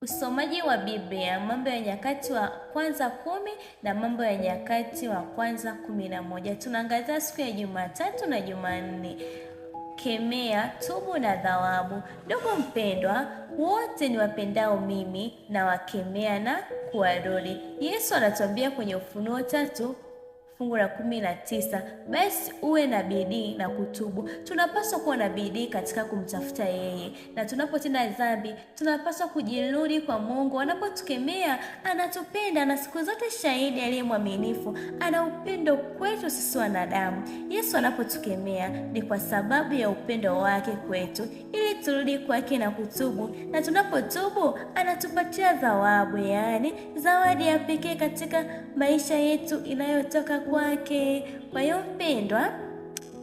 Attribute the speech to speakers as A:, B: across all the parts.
A: Usomaji wa Biblia, Mambo ya Nyakati wa kwanza 10 na Mambo ya Nyakati wa kwanza 11. Tunaangazia siku ya Jumatatu na Jumanne. Kemea, tubu na thawabu. Ndugu mpendwa, wote ni wapendao mimi na wakemea na kuwarudi. Yesu anatuambia kwenye Ufunuo 3 fungu la 19, basi uwe na bidii na kutubu. Tunapaswa kuwa na bidii katika kumtafuta yeye, na tunapotenda dhambi tunapaswa kujirudi kwa Mungu. Anapotukemea anatupenda, na siku zote shahidi aliye mwaminifu ana upendo kwetu sisi wanadamu. Yesu anapotukemea ni kwa sababu ya upendo wake kwetu, ili turudi kwake na kutubu, na tunapotubu anatupatia thawabu, yaani zawadi ya pekee katika maisha yetu inayotoka kwake. Kwa hiyo mpendwa,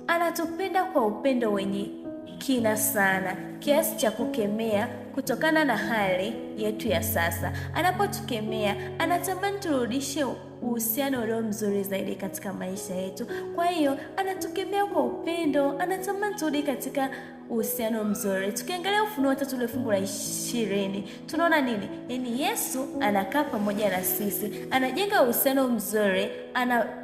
A: anatupenda kwa upendo wenye kina sana, kiasi cha kukemea kutokana na hali yetu ya sasa. Anapotukemea anatamani turudishe uhusiano ulio mzuri zaidi katika maisha yetu. Kwa hiyo anatukemea kwa upendo, anatamani turudi katika uhusiano mzuri. Tukiangalia Ufunuo 3 fungu la 20, tunaona nini? Yaani Yesu anakaa pamoja na sisi, anajenga uhusiano mzuri,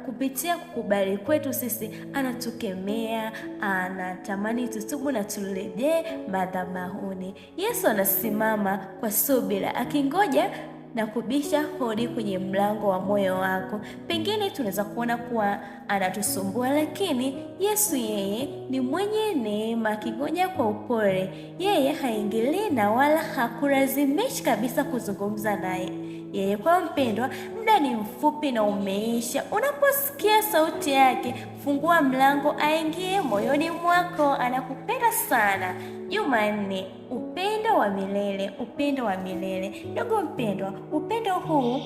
A: kupitia kukubali kwetu sisi anatukemea, anatamani tutubu na turejee madhabahuni. Yesu anasimama kwa subira akingoja na kubisha hodi kwenye mlango wa moyo wako. Pengine tunaweza kuona kuwa anatusumbua, lakini Yesu yeye ni mwenye neema, akingoja kwa upole. Yeye haingilii na wala hakulazimishi kabisa kuzungumza naye yeye. Kwa mpendwa, muda ni mfupi na umeisha. Unaposikia sauti yake, fungua mlango aingie moyoni mwako. Anakupenda sana. Jumanne, upendo wa milele, upendo wa milele. Ndugu mpendwa, upendo huu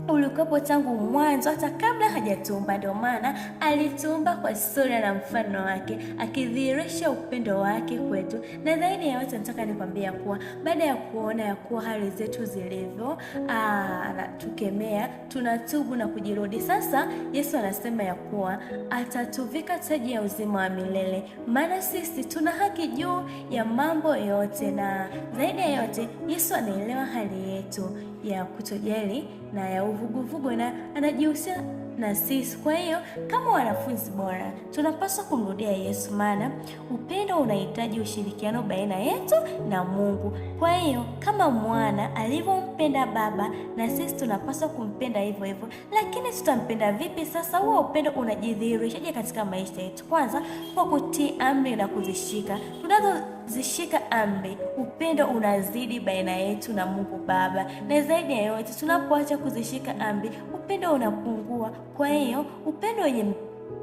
A: ulikuwepo tangu mwanzo, hata kabla hajatuumba. Ndio maana alituumba kwa sura na mfano wake, akidhihirisha upendo wake kwetu. Na zaidi ya yote, nataka nikwambia kuwa baada ya kuona ya kuwa hali zetu zilivyo, anatukemea, tunatubu na kujirudi. Sasa Yesu anasema ya kuwa atatuvika taji ya uzima wa milele, maana sisi tuna haki juu ya mambo yote. Na zaidi ya yote, Yesu anaelewa hali yetu ya kutojali na ya uvuguvugu, na anajihusisha na sisi. Kwa hiyo kama wanafunzi bora tunapaswa kumrudia Yesu, maana upendo unahitaji ushirikiano baina yetu na Mungu. Kwa hiyo kama mwana alivyompenda Baba, na sisi tunapaswa kumpenda hivyo hivyo. Lakini tutampenda vipi sasa? Huo upendo unajidhihirishaje katika maisha yetu? Kwanza, kwa kutii amri na kuzishika. Tunazozishika amri, upendo unazidi baina yetu na Mungu Baba. Na zaidi ya yote, tunapoacha kuzishika amri, upendo unapungua. Kwa hiyo upendo wenye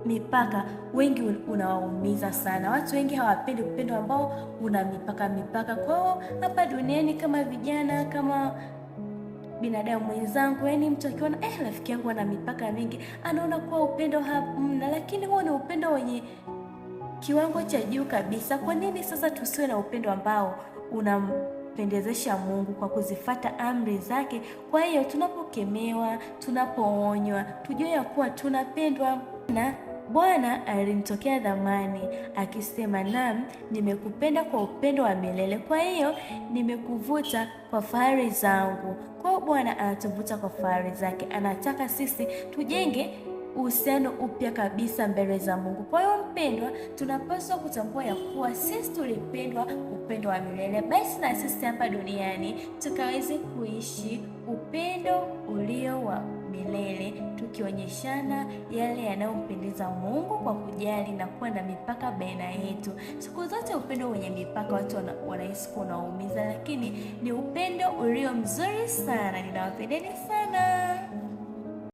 A: mipaka wengi unawaumiza sana. Watu wengi hawapendi upendo ambao una mipaka. Kwao hapa duniani, kama vijana, kama binadamu mwenzangu, yaani mtu akiona rafiki yangu ana mipaka mingi, anaona kuwa upendo hamna. Lakini huo ni upendo wenye kiwango cha juu kabisa. Kwa nini sasa tusiwe na upendo ambao unampendezesha Mungu kwa kuzifata amri zake? Kwa hiyo tunapokemewa, tunapoonywa, tujue ya kuwa tunapendwa. Na Bwana alinitokea dhamani akisema, naam, nimekupenda kwa upendo wa milele, kwa hiyo nimekuvuta kwa fahari zangu. Kwa hiyo Bwana anatuvuta kwa fahari zake, anataka sisi tujenge uhusiano upya kabisa mbele za Mungu. Kwa hiyo mpendwa, tunapaswa kutambua ya kuwa sisi tulipendwa upendo wa milele. Basi na sisi hapa duniani tukaweze kuishi upendo ulio wa milele, tukionyeshana yale yanayompendeza Mungu kwa kujali na kuwa na mipaka baina yetu. Siku zote upendo wenye mipaka watu wanahisi kunaumiza, lakini ni upendo ulio mzuri sana. Ninawapendeni sana.